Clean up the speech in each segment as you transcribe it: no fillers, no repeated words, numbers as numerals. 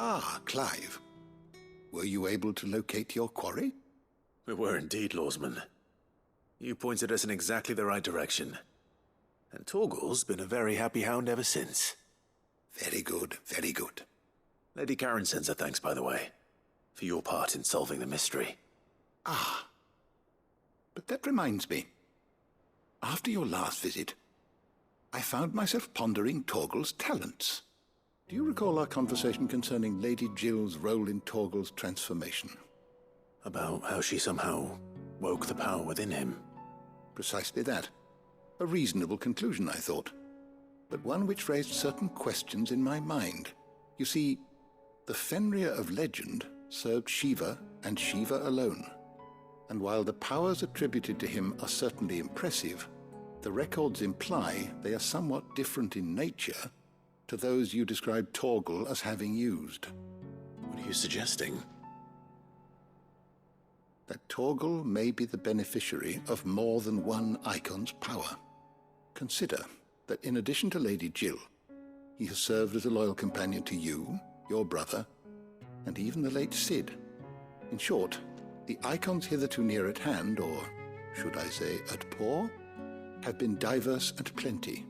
Ah, Clive. Were you able to locate your quarry? We were indeed, Lawsman. You pointed us in exactly the right direction. And Torgal's been a very happy hound ever since. Very good, very good. Lady Karen sends her thanks, by the way, for your part in solving the mystery. Ah. But that reminds me. After your last visit, I found myself pondering Torgal's talents. Do you recall our conversation concerning Lady Jill's role in Torgal's transformation? About how she somehow woke the power within him. Precisely that. A reasonable conclusion, I thought. But one which raised certain questions in my mind. You see, the Fenrir of legend served Shiva and Shiva alone. And while the powers attributed to him are certainly impressive, the records imply they are somewhat different in nature to those you described Torgal as having used. What are you suggesting? That Torgal may be the beneficiary of more than one icon's power. Consider that in addition to Lady Jill, he has served as a loyal companion to you, your brother, and even the late Cid. In short, the icons hitherto near at hand, or should I say at paw, have been diverse and plenty,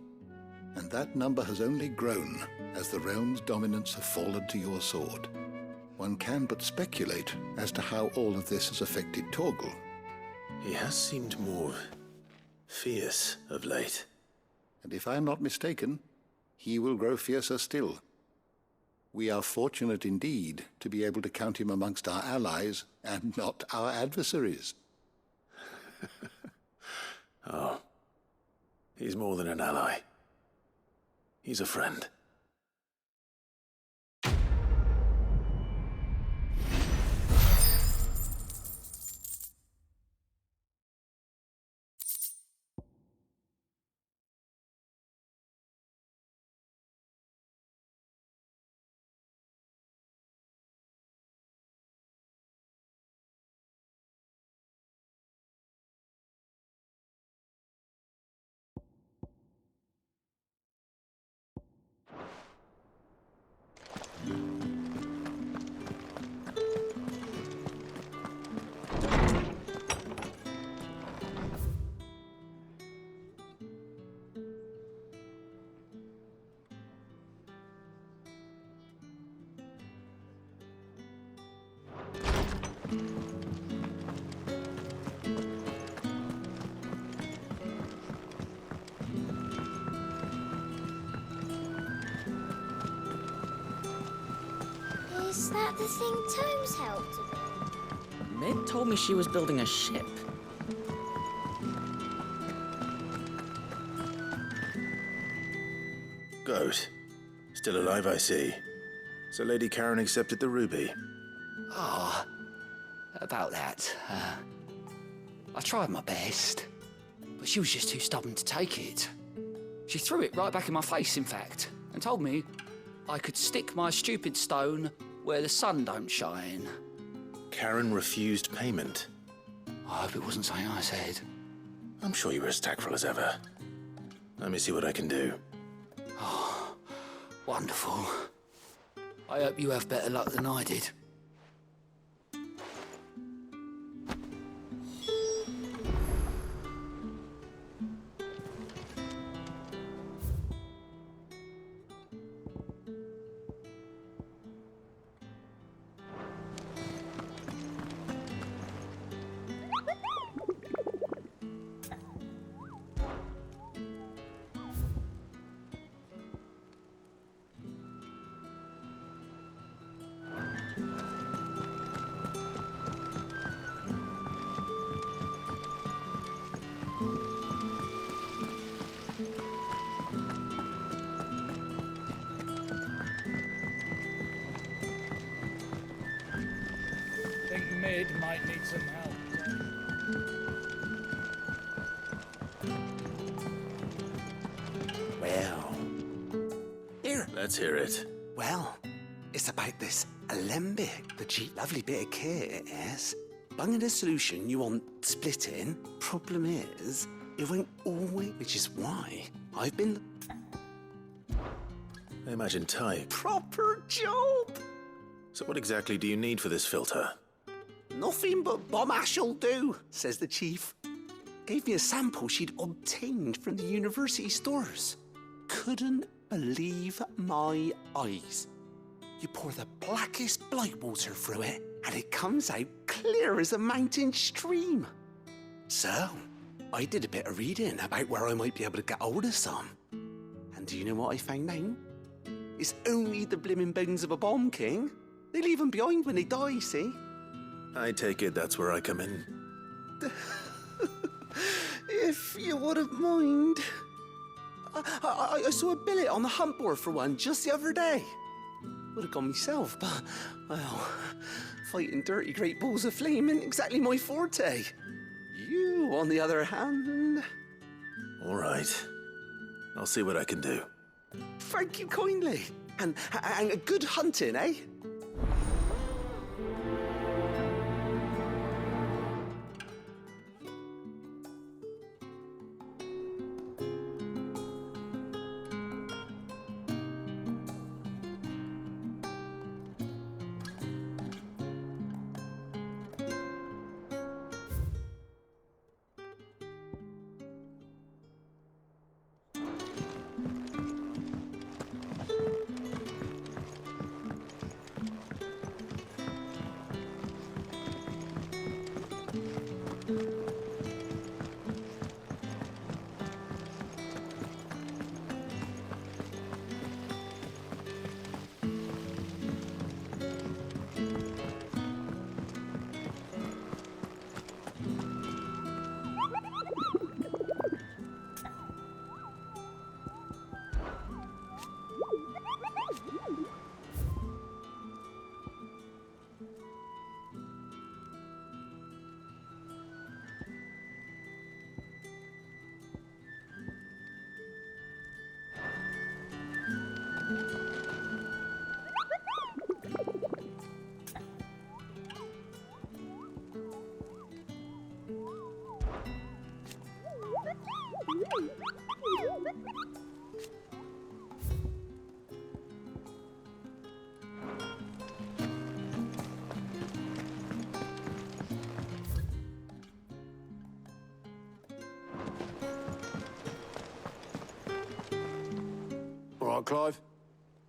and that number has only grown as the realm's dominance have fallen to your sword. One can but speculate as to how all of this has affected Torgal. He has seemed more fierce of late. And if I am not mistaken, he will grow fiercer still. We are fortunate indeed to be able to count him amongst our allies and not our adversaries. Oh, he's more than an ally. He's a friend. Is that the thing Tomes helped with? Mid told me she was building a ship. Goat. Still alive, I see. So Lady Karen accepted the ruby. Ah, about that. I tried my best, but she was just too stubborn to take it. She threw it right back in my face, in fact, and told me I could stick my stupid stone where the sun don't shine. Karen refused payment. I hope it wasn't something I said. I'm sure you were as tactful as ever. Let me see what I can do. Oh, wonderful. I hope you have better luck than I did. Mid might need some help. Well, here. Let's hear it. Well, it's about this alembic, the cheap, lovely bit of kit, yes? Bunging a solution you want splitting. Problem is, it won't always, which is why I've been I imagine tight. proper job. So what exactly do you need for this filter? Nothing but bomb ash'll do, says the chief. Gave me a sample she'd obtained from the university stores. Couldn't believe my eyes. You pour the blackest blight water through it, and it comes out clear as a mountain stream. So, I did a bit of reading about where I might be able to get hold of some. And do you know what I found out? It's only the blimmin' bones of a bomb king. They leave them behind when they die, see? I take it that's where I come in. If you wouldn't mind. I saw a billet on the hunt board for one just the other day. Would have gone myself, but, well, fighting dirty great balls of flame ain't exactly my forte. You, on the other hand... All right. I'll see what I can do. Thank you kindly. And good hunting, eh? All right, Clive.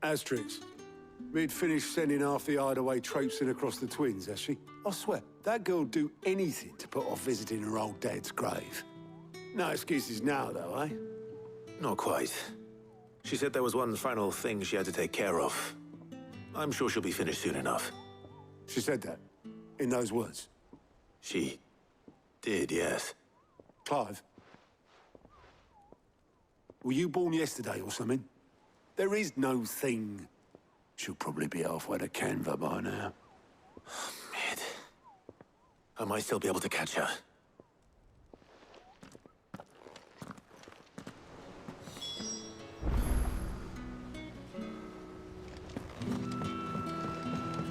Asterix. We'd finished sending half the hideaway traipsing across the twins, has she? I swear, that girl'd do anything to put off visiting her old dad's grave. No excuses now, though, eh? Not quite. She said there was one final thing she had to take care of. I'm sure she'll be finished soon enough. She said that, in those words. She did, yes. Clive, were you born yesterday or something? There is no thing. She'll probably be halfway to Canva by now. Mid. I might still be able to catch her.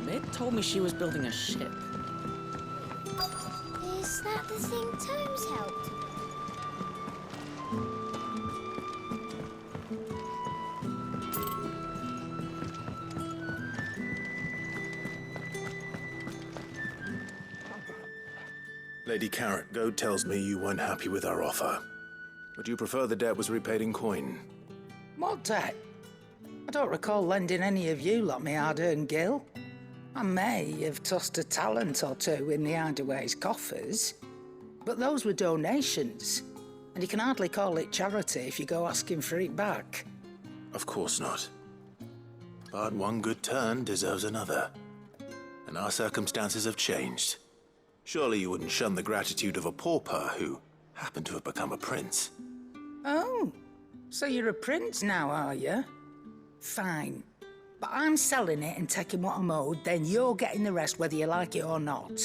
Mid told me she was building a ship. Is that the thing Tomes helped with? Lady Carrot, Goat tells me you weren't happy with our offer. Would you prefer the debt was repaid in coin? What debt? I don't recall lending any of you lot me hard-earned gil. I may have tossed a talent or two in the Hideaway's coffers, but those were donations, and you can hardly call it charity if you go asking for it back. Of course not. But one good turn deserves another. And our circumstances have changed. Surely you wouldn't shun the gratitude of a pauper who happened to have become a prince. Oh, so you're a prince now, are you? Fine. But I'm selling it and taking what I'm owed, then you're getting the rest whether you like it or not.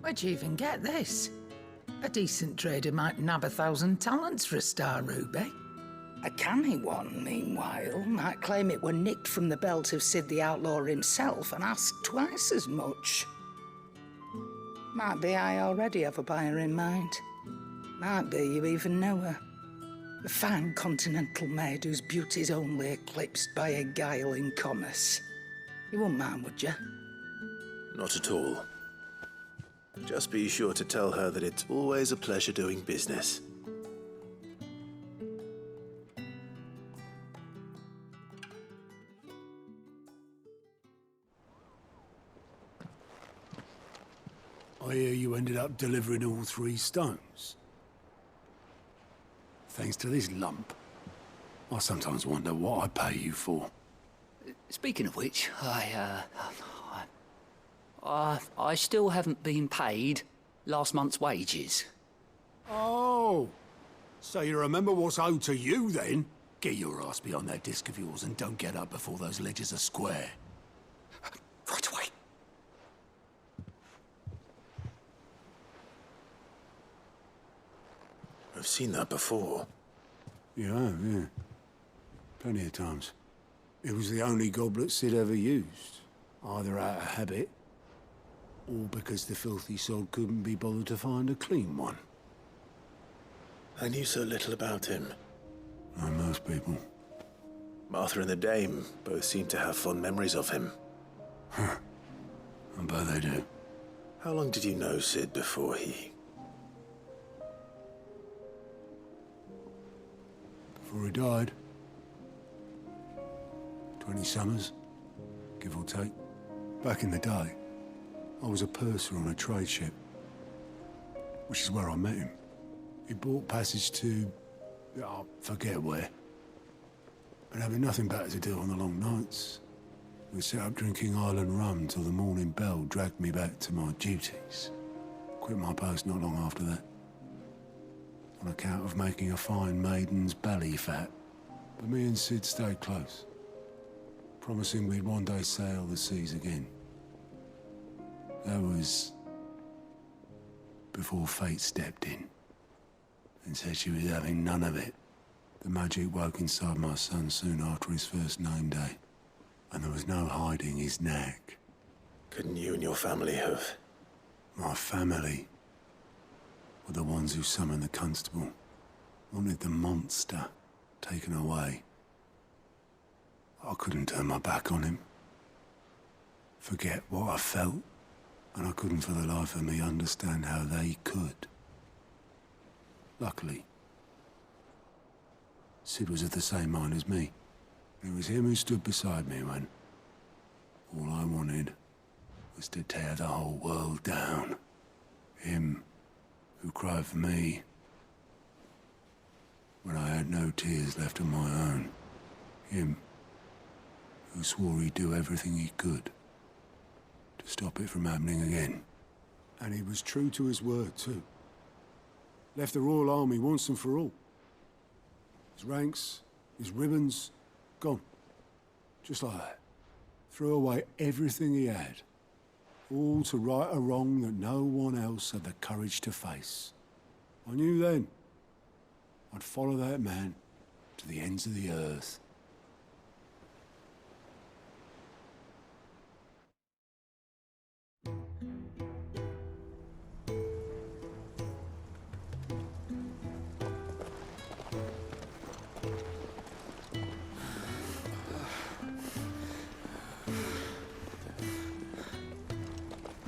Where'd you even get this? A decent trader might nab 1,000 talents for a star ruby. A canny one, meanwhile, might claim it were nicked from the belt of Sid the Outlaw himself and ask twice as much. Might be I already have a buyer in mind. Might be you even know her. A fine continental maid whose beauty's only eclipsed by a guile in commerce. You wouldn't mind, would you? Not at all. Just be sure to tell her that it's always a pleasure doing business. I hear you ended up delivering all 3 stones. Thanks to this lump. I sometimes wonder what I pay you for. Speaking of which, I still haven't been paid last month's wages. Oh, so you remember what's owed to you then? Get your ass behind that disc of yours and don't get up before those ledgers are square. Right away. I've seen that before. You have, yeah. Plenty of times. It was the only goblet Sid ever used. Either out of habit, or because the filthy sod couldn't be bothered to find a clean one. I knew so little about him. Like most people. Martha and the Dame both seem to have fond memories of him. I bet they do. How long did you know Sid before he... Before he died. 20 summers, give or take. Back in the day, I was a purser on a trade ship, which is where I met him. He bought passage to... I forget where. But having nothing better to do on the long nights, we set up drinking island rum till the morning bell dragged me back to my duties. Quit my post not long after that. On account of making a fine maiden's belly fat. But me and Sid stayed close, promising we'd one day sail the seas again. That was before fate stepped in and said she was having none of it. The magic woke inside my son soon after his first name day, and there was no hiding his knack. Couldn't you and your family have... My family were the ones who summoned the constable, wanted the monster taken away. I couldn't turn my back on him, forget what I felt, and I couldn't for the life of me understand how they could. Luckily, Sid was of the same mind as me. It was him who stood beside me when all I wanted was to tear the whole world down. Him who cried for me when I had no tears left of my own. Him who swore he'd do everything he could to stop it from happening again. And he was true to his word, too. Left the Royal Army once and for all. His ranks, his ribbons, gone. Just like that. Threw away everything he had. All to right a wrong that no one else had the courage to face. I knew then I'd follow that man to the ends of the earth.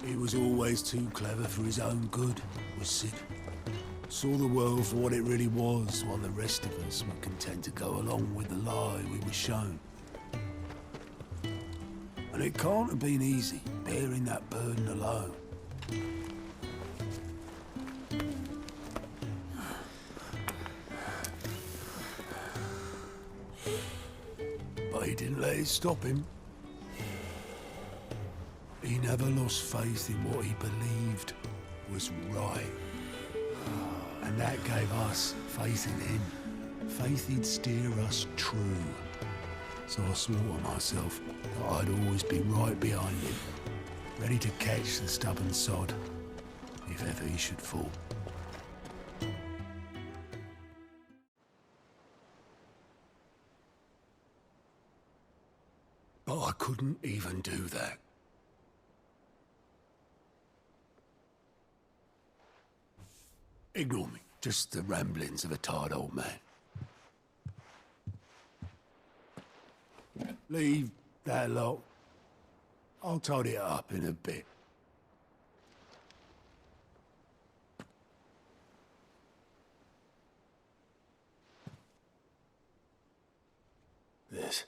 He was always too clever for his own good, was Sid. Saw the world for what it really was, while the rest of us were content to go along with the lie we were shown. And it can't have been easy, bearing that burden alone. But he didn't let it stop him. He never lost faith in what he believed was right. And that gave us faith in him. Faith he'd steer us true. So I swore to myself that I'd always be right behind him, ready to catch the stubborn sod, if ever he should fall. But I couldn't even do that. Ignore me. Just the ramblings of a tired old man. Leave that lot. I'll tidy it up in a bit. This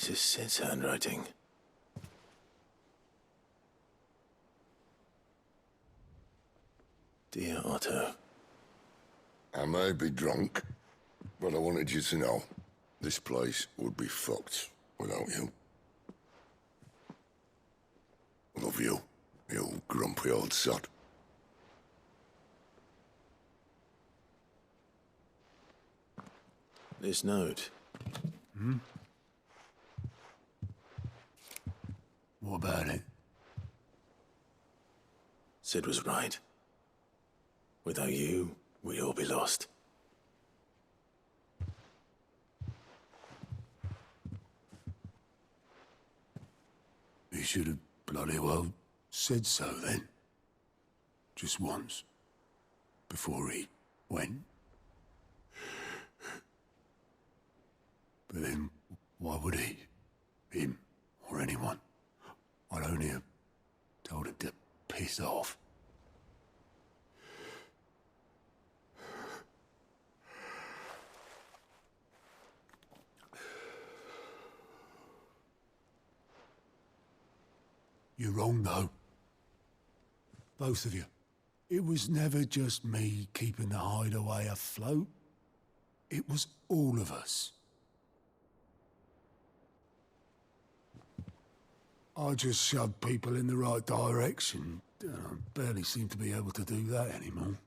is Sid's handwriting. Dear Otto. I may be drunk, but I wanted you to know this place would be fucked without you. Love you, you grumpy old sod. This note. What about it? Sid was right. Without you, we'd all be lost. He should have bloody well said so then. Just once. Before he went. But then, why would he? Him, or anyone. I'd only have told him to piss off. You're wrong, though. Both of you. It was never just me keeping the hideaway afloat. It was all of us. I just shoved people in the right direction. I barely seem to be able to do that anymore.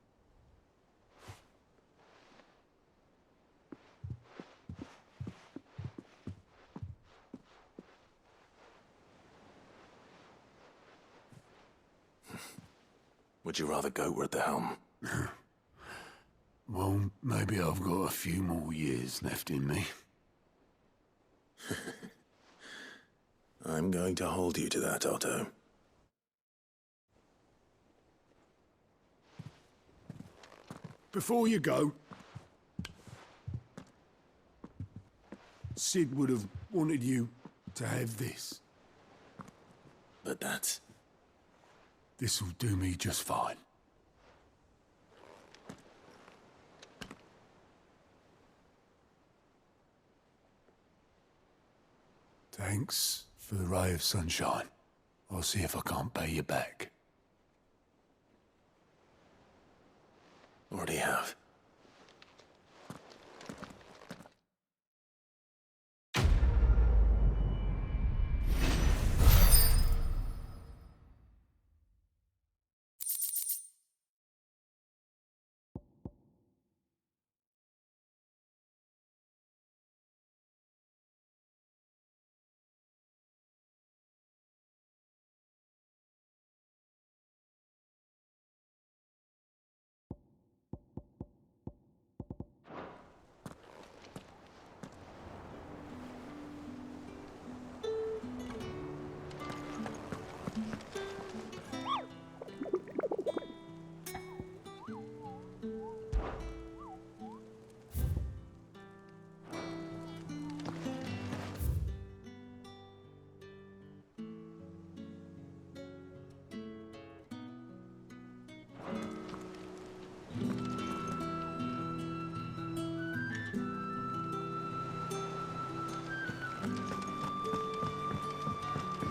Would you rather goat were at the helm? Well, maybe I've got a few more years left in me. I'm going to hold you to that, Otto. Before you go, Sid would have wanted you to have this. But that's... This'll do me just fine. Thanks for the ray of sunshine. I'll see if I can't pay you back. Already have.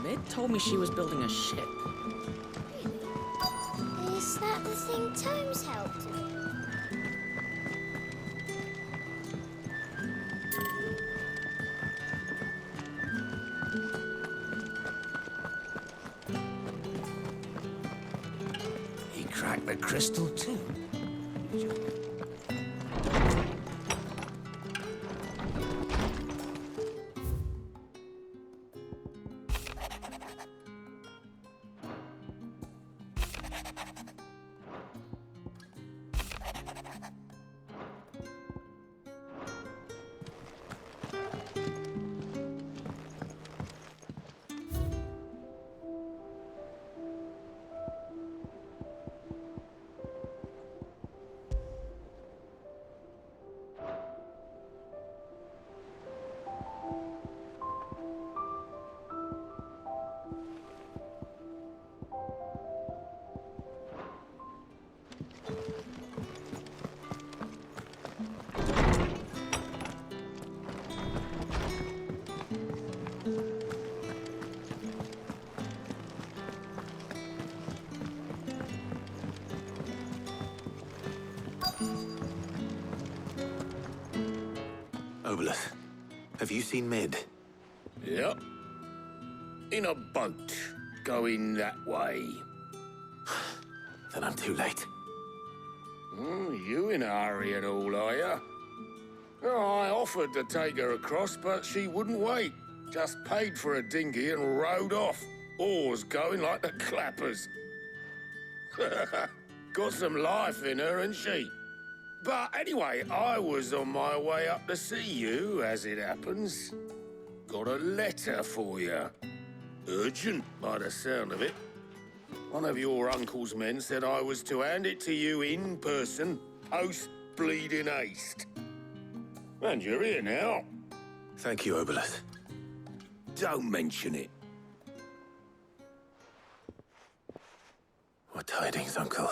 Mid told me she was building a ship. Really? Is that the thing Tomes helped with? He cracked the crystal too. Oboleth, have you seen Mid? Yep. In a boat, going that way. Then I'm too late. You in a hurry and all, are you? Oh, I offered to take her across, but she wouldn't wait. Just paid for a dinghy and rowed off. Oars going like the clappers. Got some life in her, ain't she? But anyway, I was on my way up to see you, as it happens. Got a letter for you. Urgent, by the sound of it. One of your uncle's men said I was to hand it to you in person, post-bleeding haste. And you're here now. Thank you, Oboleth. Don't mention it. What tidings, Uncle?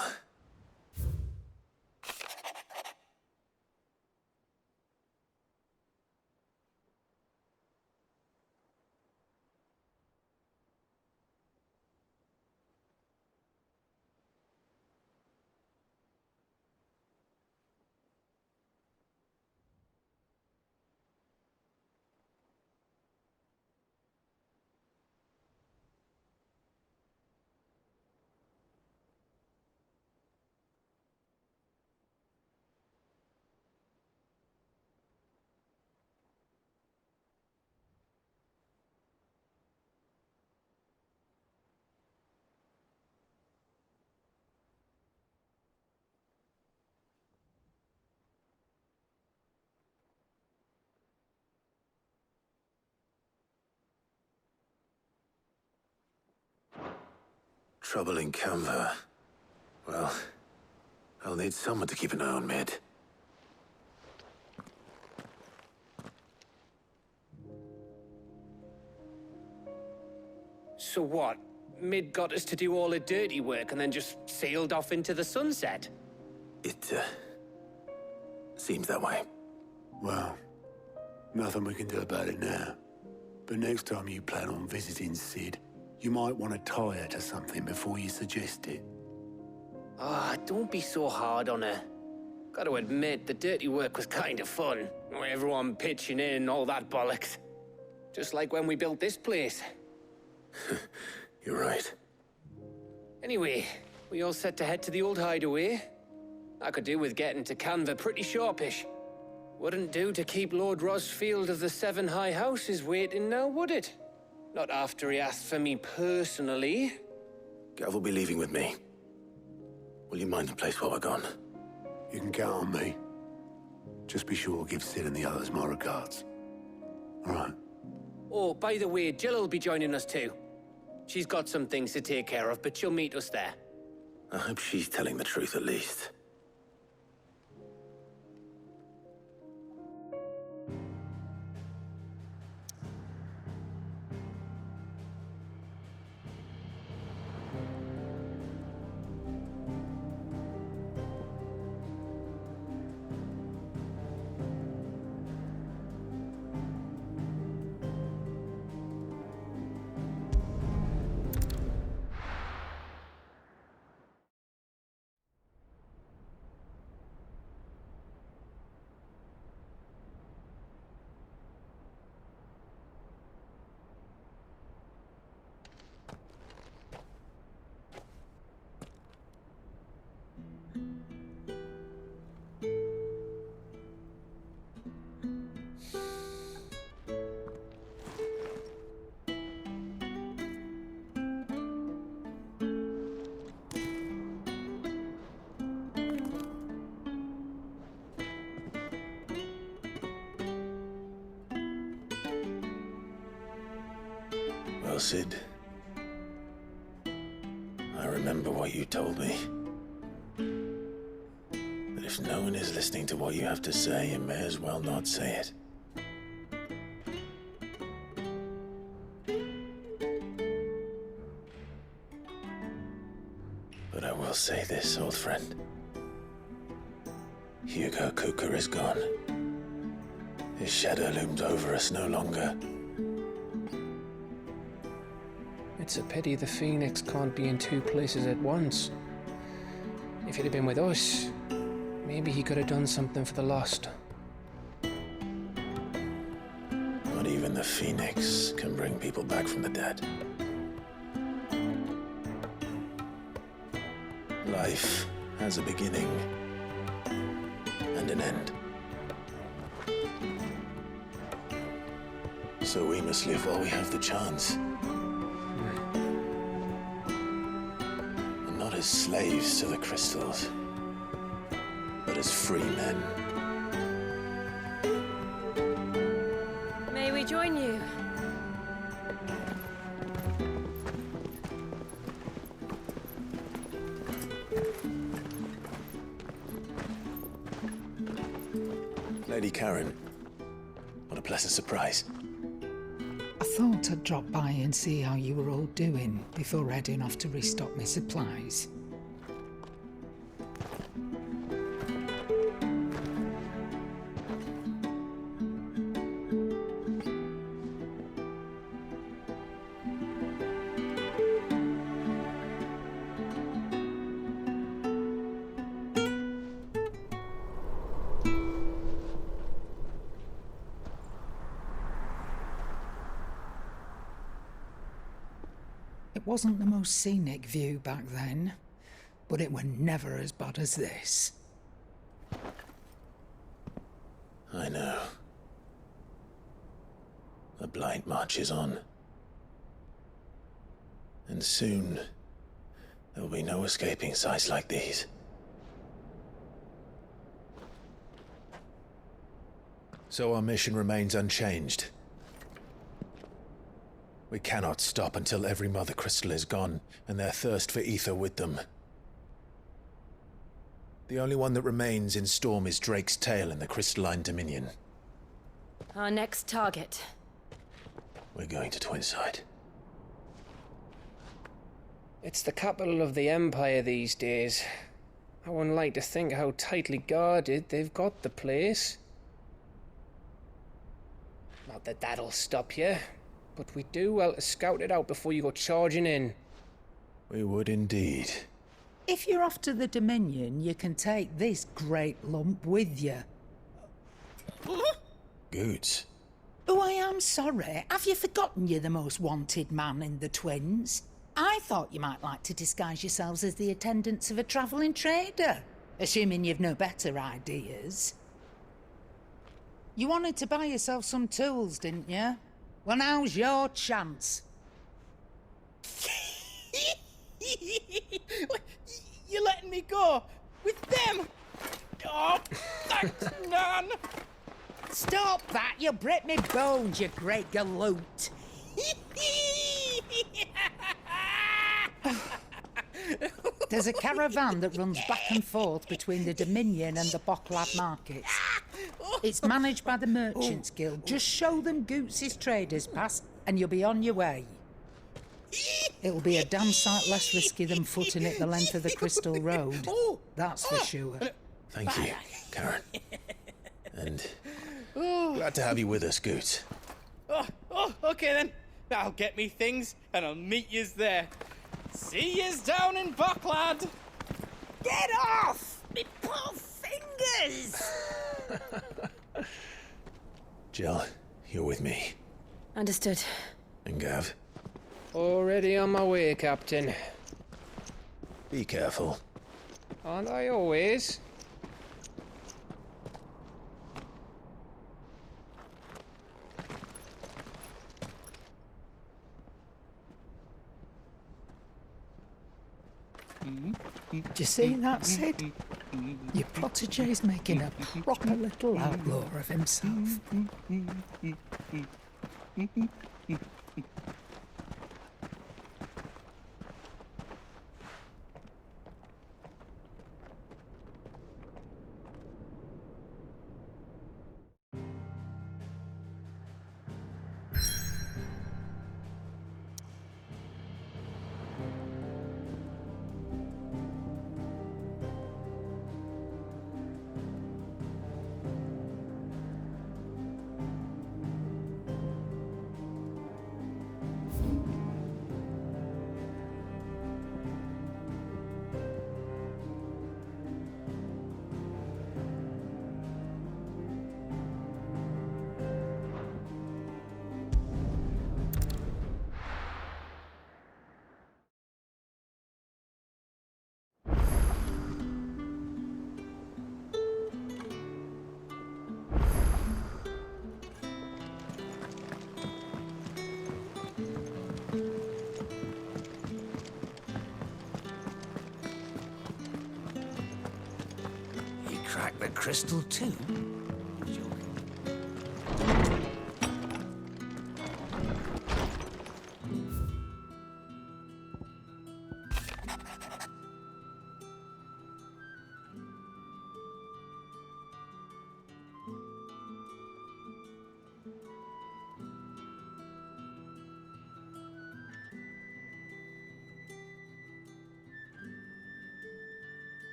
Trouble in Canva. Well, I'll need someone to keep an eye on Mid. So what? Mid got us to do all the dirty work and then just sailed off into the sunset? It, seems that way. Well, nothing we can do about it now. But next time you plan on visiting Sid, you might want to tie her to something before you suggest it. Ah, don't be so hard on her. Gotta admit, the dirty work was kind of fun. Everyone pitching in and all that bollocks. Just like when we built this place. You're right. Anyway, we all set to head to the old hideaway. I could do with getting to Canva pretty sharpish. Wouldn't do to keep Lord Rosfield of the Seven High Houses waiting now, would it? Not after he asked for me personally. Gav will be leaving with me. Will you mind the place while we're gone? You can count on me. Just be sure to give Sid and the others my regards. All right. Oh, by the way, Jill will be joining us too. She's got some things to take care of, but she'll meet us there. I hope she's telling the truth at least. Well, Sid, I remember what you told me. That if no one is listening to what you have to say, you may as well not say it. But I will say this, old friend. Hugo Kuka is gone. His shadow looms over us no longer. It's a pity the Phoenix can't be in two places at once. If he'd have been with us, maybe he could have done something for the lost. even the Phoenix can bring people back from the dead. Life has a beginning and an end. So we must live while we have the chance. And not as slaves to the crystals, but as free men. May we join you? Lady Karen, what a pleasant surprise. I thought I'd drop by and see how you were all doing before heading off to restock my supplies. It wasn't the most scenic view back then, but it were never as bad as this. I know. The blight marches on. And soon, there will be no escaping sights like these. So our mission remains unchanged. We cannot stop until every Mother Crystal is gone, and their thirst for ether with them. The only one that remains in Storm is Drake's tail in the Crystalline Dominion. Our next target. We're going to Twinside. It's the capital of the Empire these days. I wouldn't like to think how tightly guarded they've got the place. Not that that'll stop you, but we do well to scout it out before you go charging in. We would indeed. If you're off to the Dominion, you can take this great lump with you. Goods. Oh, I am sorry. Have you forgotten you're the most wanted man in the Twins? I thought you might like to disguise yourselves as the attendants of a travelling trader, assuming you've no better ideas. You wanted to buy yourself some tools, didn't you? Well, now's your chance. You're letting me go with them? Oh, thanks, Nan. Stop that! You'll break me bones, you great galoot. There's a caravan that runs back and forth between the Dominion and the Bocklad markets. It's managed by the Merchants Guild. Just show them Goots' traders pass and you'll be on your way. It'll be a damn sight less risky than footing it the length of the Crystal Road. That's for sure. Thank you, Karen. And glad to have you with us, Goots. Okay then. I'll get me things and I'll meet yous there. See yous down in Bocklad. Get off! Me poor fingers! Jill, you're with me. Understood. And Gav, Already on my way, Captain. be careful. Aren't I always? Do you see that, Sid? Your protege's making a proper little outlaw of himself. crystal too?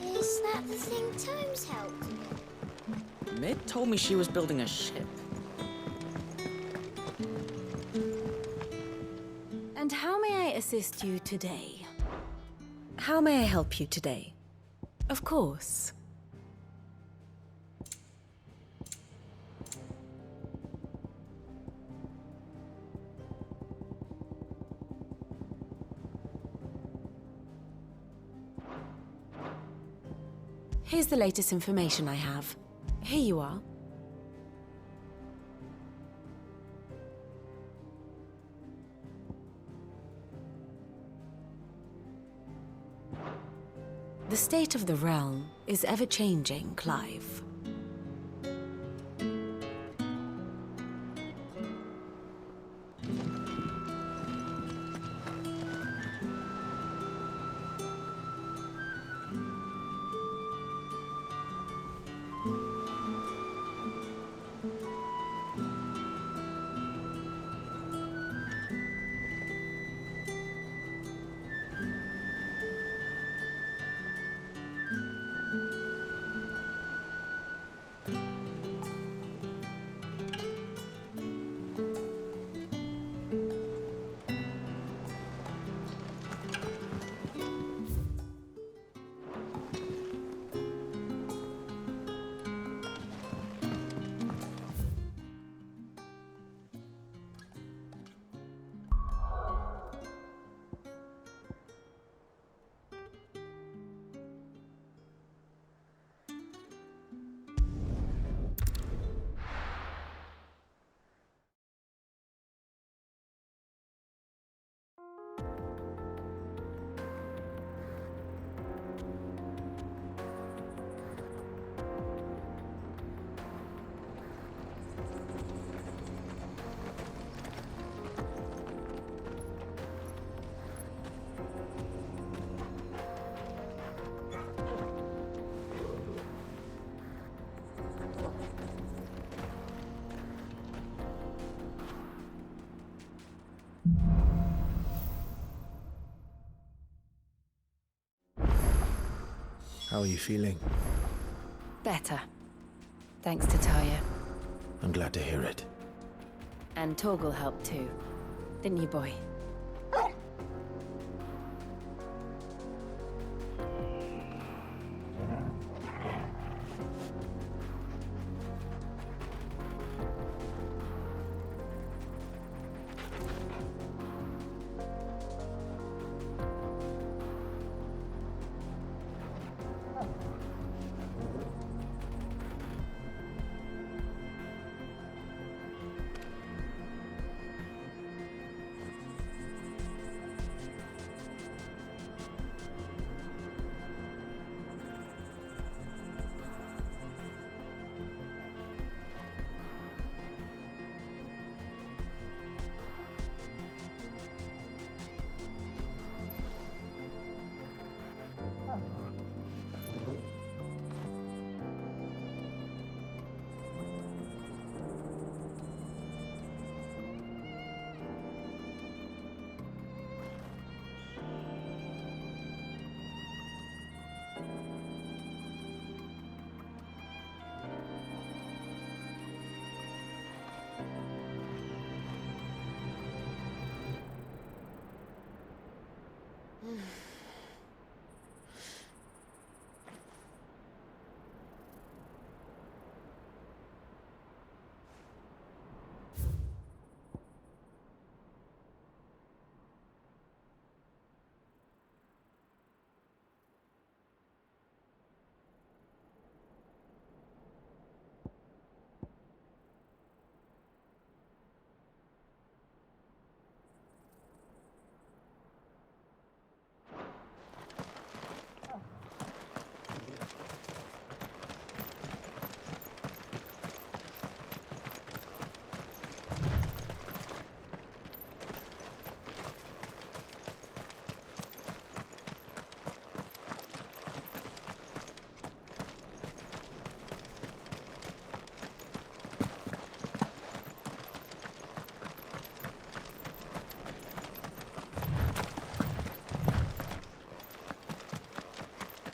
Is that the thing Tomes helped with? Mid told me she was building a ship. And how may I assist you today? How may I help you today? Of course. Here's the latest information I have. Here you are. The state of the realm is ever-changing, Clive. How are you feeling? Better. Thanks to Talia. I'm glad to hear it. And Torgal helped too. Didn't you, boy?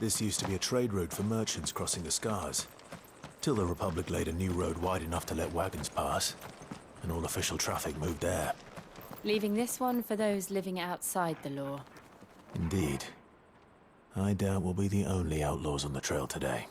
This used to be a trade route for merchants crossing the Scars, till the Republic laid a new road wide enough to let wagons pass, and all official traffic moved there. Leaving this one for those living outside the law. Indeed. I doubt we'll be the only outlaws on the trail today.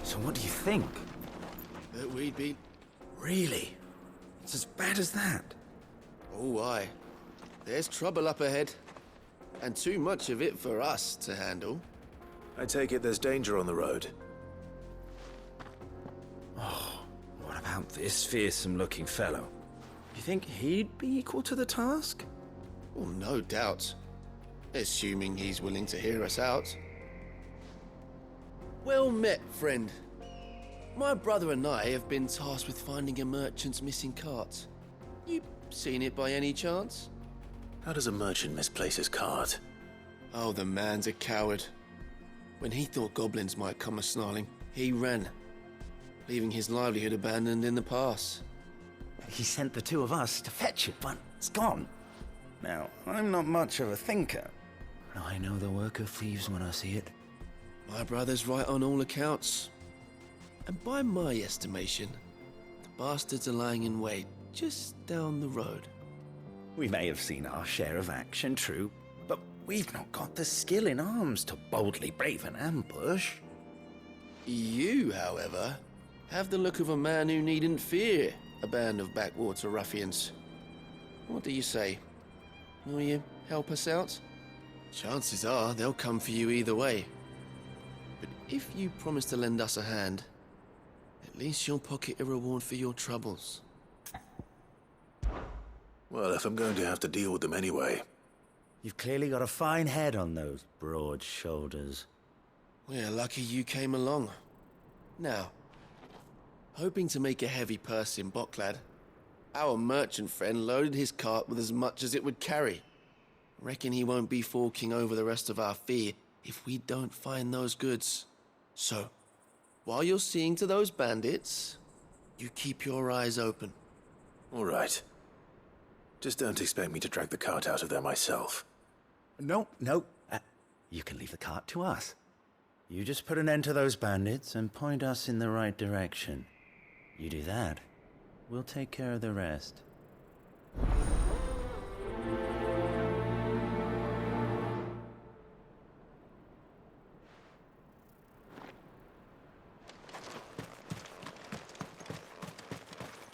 So what do you think? That we'd be... Really? It's as bad as that? Oh, aye. There's trouble up ahead. And too much of it for us to handle. I take it there's danger on the road. Oh, what about this fearsome-looking fellow? You think he'd be equal to the task? Well, no doubt. Assuming he's willing to hear us out. Well met, friend. My brother and I have been tasked with finding a merchant's missing cart. You seen it by any chance? How does a merchant misplace his cart? Oh, the man's a coward. When he thought goblins might come a-snarling, he ran, leaving his livelihood abandoned in the pass. He sent the two of us to fetch it, but it's gone. Now, I'm not much of a thinker. I know the work of thieves when I see it. My brother's right on all accounts. And by my estimation, the bastards are lying in wait just down the road. We may have seen our share of action, true, but we've not got the skill in arms to boldly brave an ambush. You, however, have the look of a man who needn't fear a band of backwater ruffians. What do you say? Will you help us out? Chances are they'll come for you either way. But if you promise to lend us a hand, at least you'll pocket a reward for your troubles. Well, if I'm going to have to deal with them anyway. You've clearly got a fine head on those broad shoulders. We're lucky you came along. Now, hoping to make a heavy purse in Bocklad, our merchant friend loaded his cart with as much as it would carry. Reckon he won't be forking over the rest of our fee if we don't find those goods. So, while you're seeing to those bandits, you keep your eyes open. All right. Just don't expect me to drag the cart out of there myself. No. You can leave the cart to us. You just put an end to those bandits and point us in the right direction. You do that, we'll take care of the rest.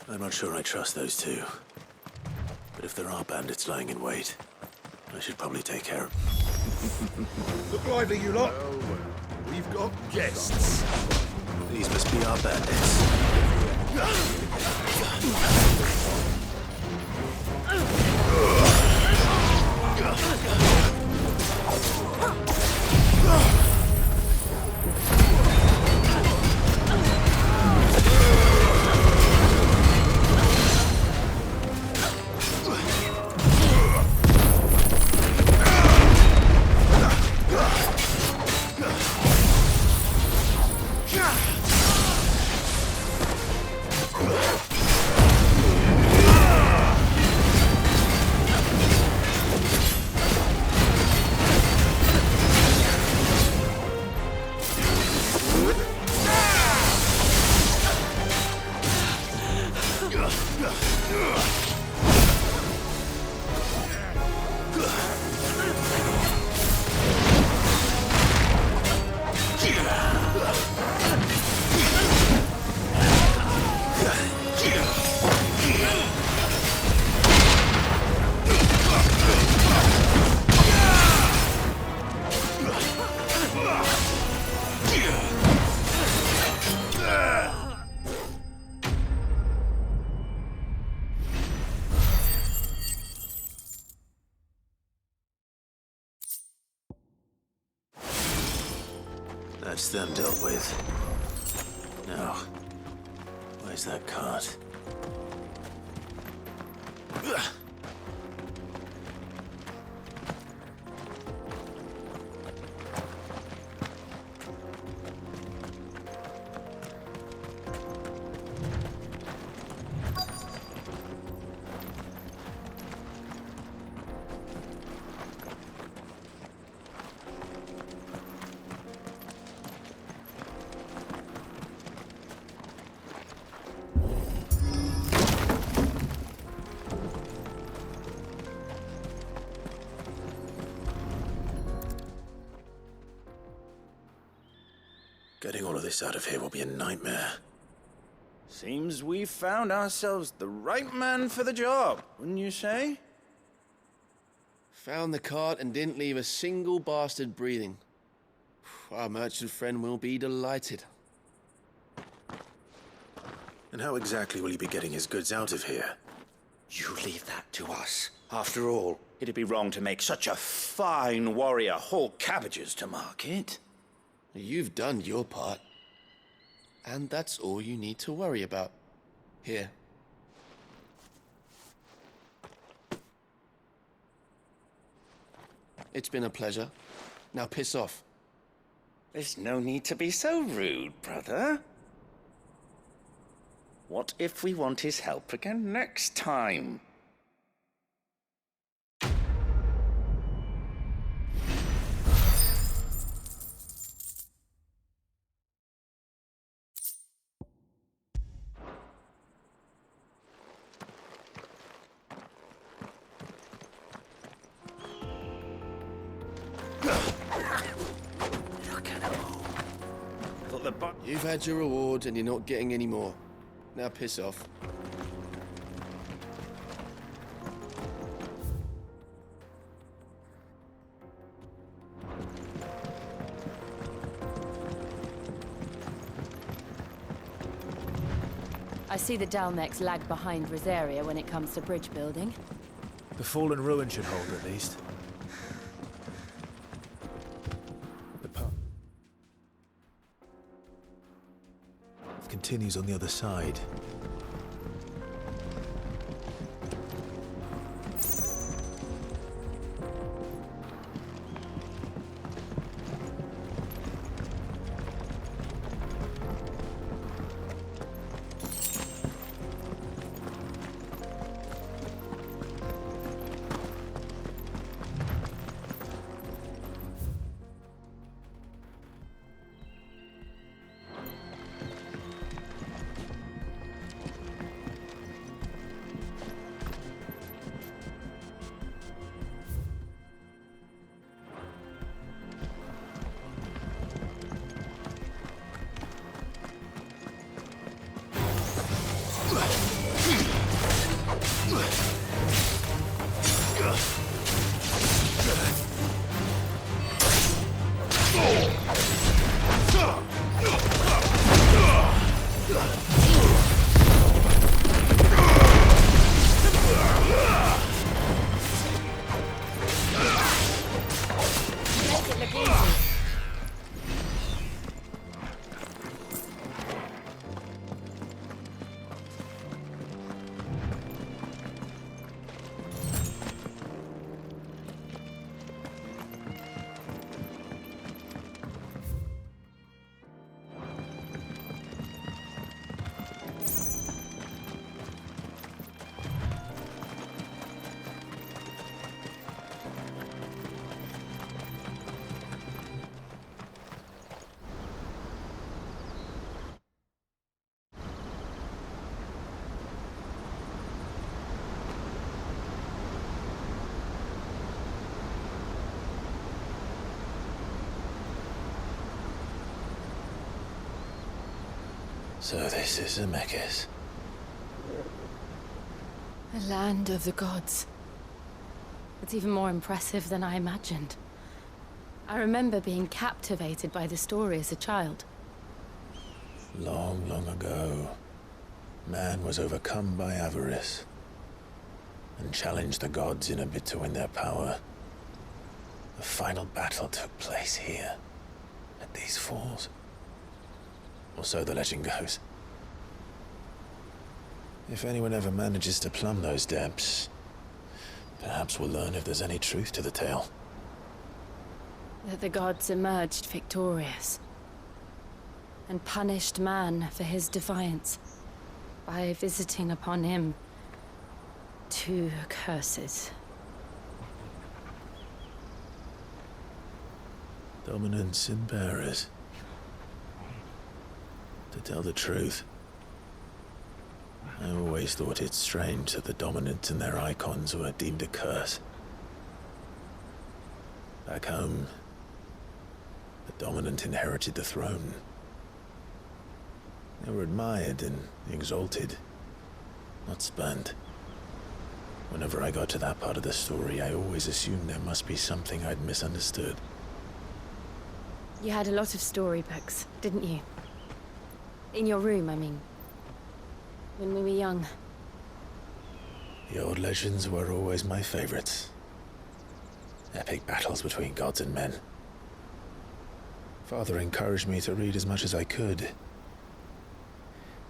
I'm not sure I trust those two. But if there are bandits lying in wait, I should probably take care of... Look lively, you lot. We've got guests. These must be our bandits. That's them dealt with. Now, where's that cart? Ugh. Getting all of this out of here will be a nightmare. Seems we've found ourselves the right man for the job, wouldn't you say? Found the cart and didn't leave a single bastard breathing. Our merchant friend will be delighted. And how exactly will he be getting his goods out of here? You leave that to us. After all, it'd be wrong to make such a fine warrior haul cabbages to market. You've done your part. And that's all you need to worry about. Here. It's been a pleasure. Now piss off. There's no need to be so rude, brother. What if we want his help again next time? You've had your reward and you're not getting any more. Now piss off. I see the Dalmecs lag behind Rosaria when it comes to bridge building. The fallen ruin should hold, at least. The path continues on the other side. So this is Zemeckis. The land of the gods. It's even more impressive than I imagined. I remember being captivated by the story as a child. Long, long ago, man was overcome by avarice and challenged the gods in a bid to win their power. The final battle took place here, at these falls. Or so the legend goes. If anyone ever manages to plumb those depths, perhaps we'll learn if there's any truth to the tale. That the gods emerged victorious and punished man for his defiance by visiting upon him 2 curses. Dominants and bearers. To tell the truth, I always thought it strange that the dominants and their icons were deemed a curse. Back home, the dominant inherited the throne. They were admired and exalted, not spurned. Whenever I got to that part of the story, I always assumed there must be something I'd misunderstood. You had a lot of storybooks, didn't you? In your room, I mean. When we were young. The old legends were always my favorites. Epic battles between gods and men. Father encouraged me to read as much as I could.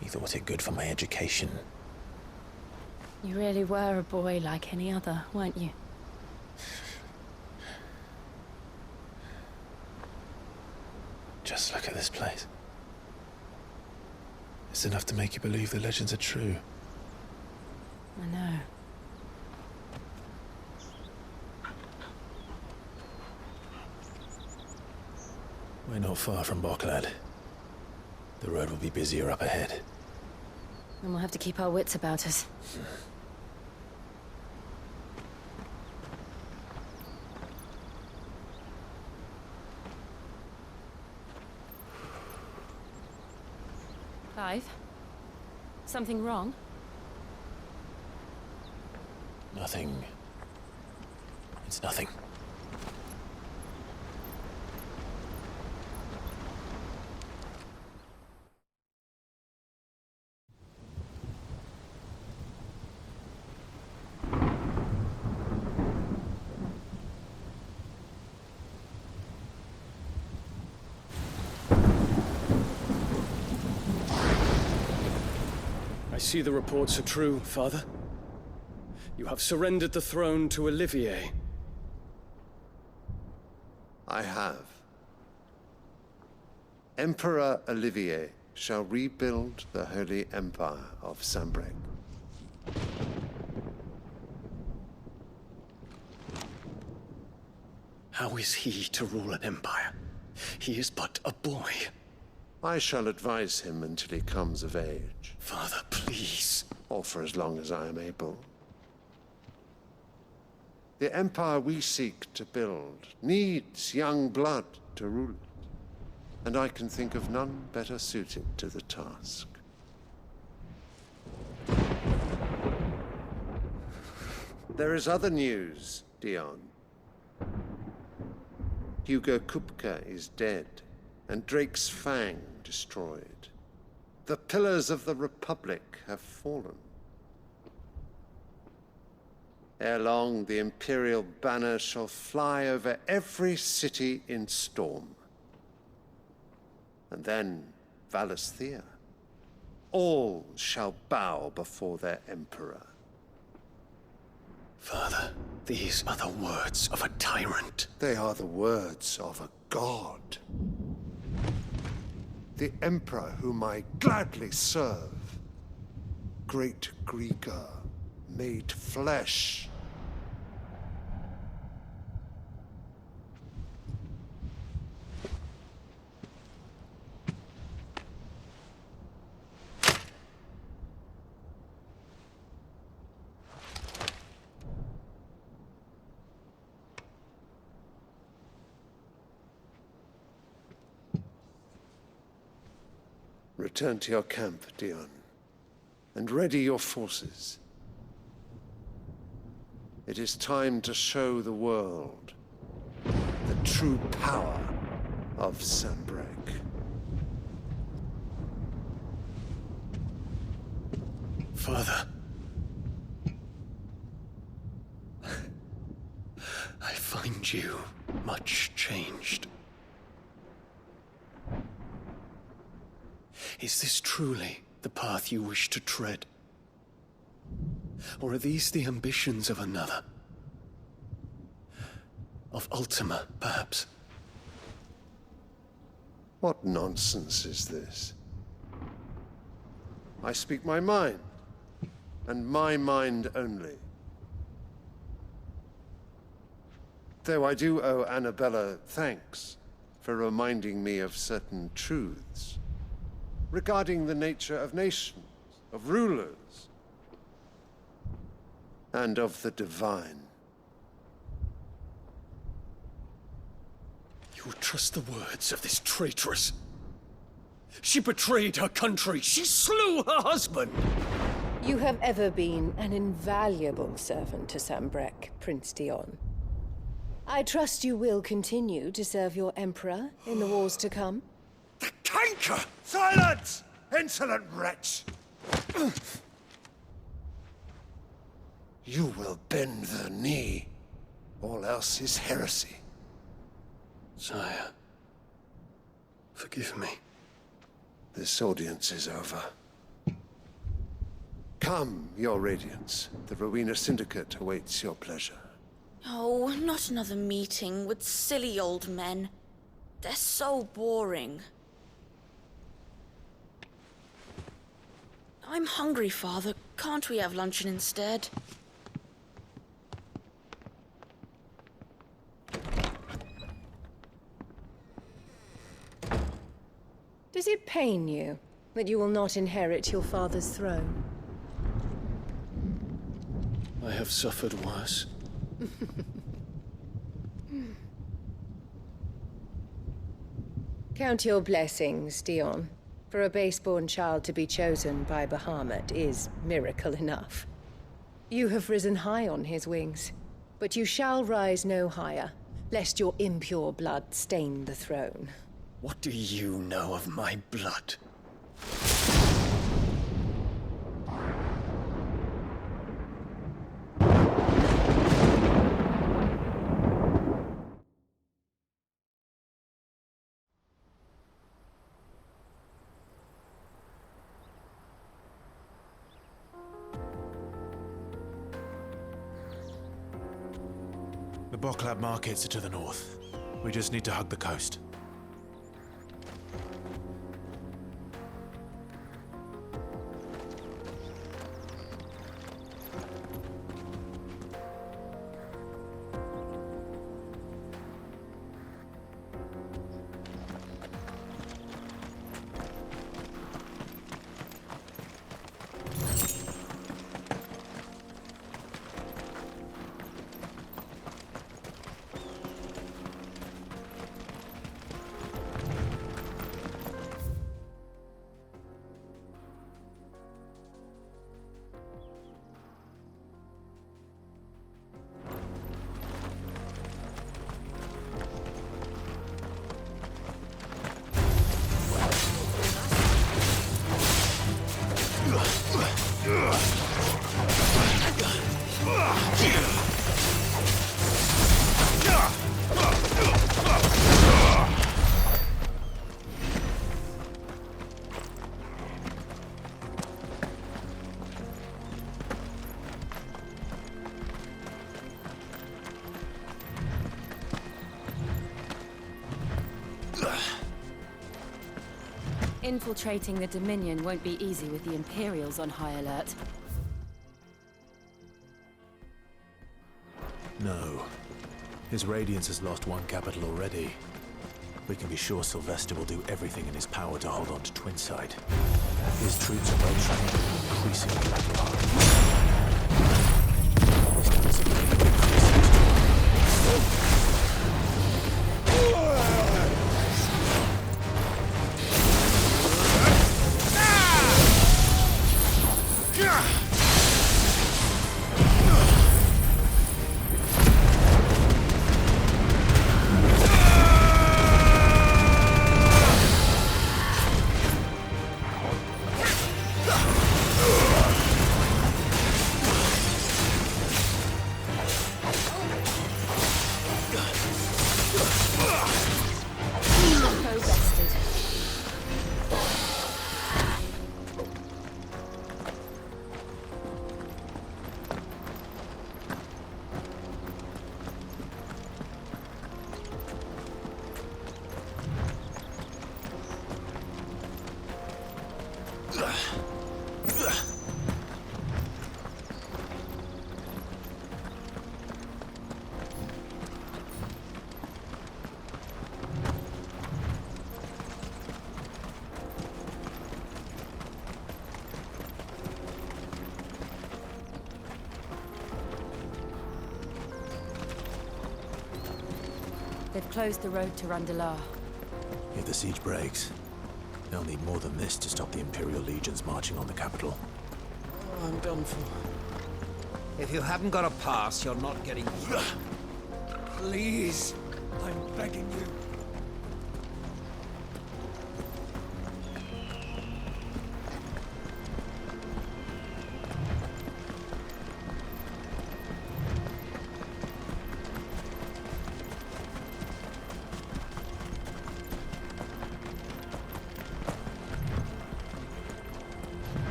He thought it good for my education. You really were a boy like any other, weren't you? Just look at this place. It's enough to make you believe the legends are true. I know. We're not far from Boklad. The road will be busier up ahead. And we'll have to keep our wits about us. Clive? Something wrong? Nothing. It's nothing. I see the reports are true, Father. You have surrendered the throne to Olivier. I have. Emperor Olivier shall rebuild the Holy Empire of Sanbreque. How is he to rule an empire? He is but a boy. I shall advise him until he comes of age. Father, please. Or for as long as I am able. The empire we seek to build needs young blood to rule it, and I can think of none better suited to the task. There is other news, Dion. Hugo Kupka is dead, and Drake's Fang destroyed. The pillars of the Republic have fallen. Ere long, the Imperial banner shall fly over every city in Storm. And then Valisthea. All shall bow before their Emperor. Father, these are the words of a tyrant. They are the words of a god. The Emperor whom I gladly serve. Great Grieger, made flesh. Return to your camp, Dion, and ready your forces. It is time to show the world the true power of Sanbreque. Father. I find you much changed. Is this truly the path you wish to tread? Or are these the ambitions of another? Of Ultima, perhaps? What nonsense is this? I speak my mind, and my mind only. Though I do owe Annabella thanks for reminding me of certain truths regarding the nature of nations, of rulers, and of the divine. You would trust the words of this traitress? She betrayed her country. She slew her husband. You have ever been an invaluable servant to Sambrek, Prince Dion. I trust you will continue to serve your Emperor in the wars to come. The canker! Silence! Insolent wretch! You will bend the knee. All else is heresy. Sire, forgive me. This audience is over. Come, your Radiance. The Rowena Syndicate awaits your pleasure. Oh, not another meeting with silly old men. They're so boring. I'm hungry, Father. Can't we have luncheon instead? Does it pain you that you will not inherit your father's throne? I have suffered worse. Count your blessings, Dion. For a base-born child to be chosen by Bahamut is miracle enough. You have risen high on his wings, but you shall rise no higher, lest your impure blood stain the throne. What do you know of my blood? The Boklab markets are to the north. We just need to hug the coast. Infiltrating the Dominion won't be easy with the Imperials on high alert. No. His Radiance has lost one capital already. We can be sure Sylvester will do everything in his power to hold on to Twinside. His troops are well trained and increasingly capable. They've closed the road to Randalar. If the siege breaks, they'll need more than this to stop the Imperial legions marching on the capital. Oh, I'm done for. If you haven't got a pass, you're not getting... Please, I'm begging you.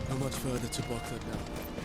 How much further to Buckland now?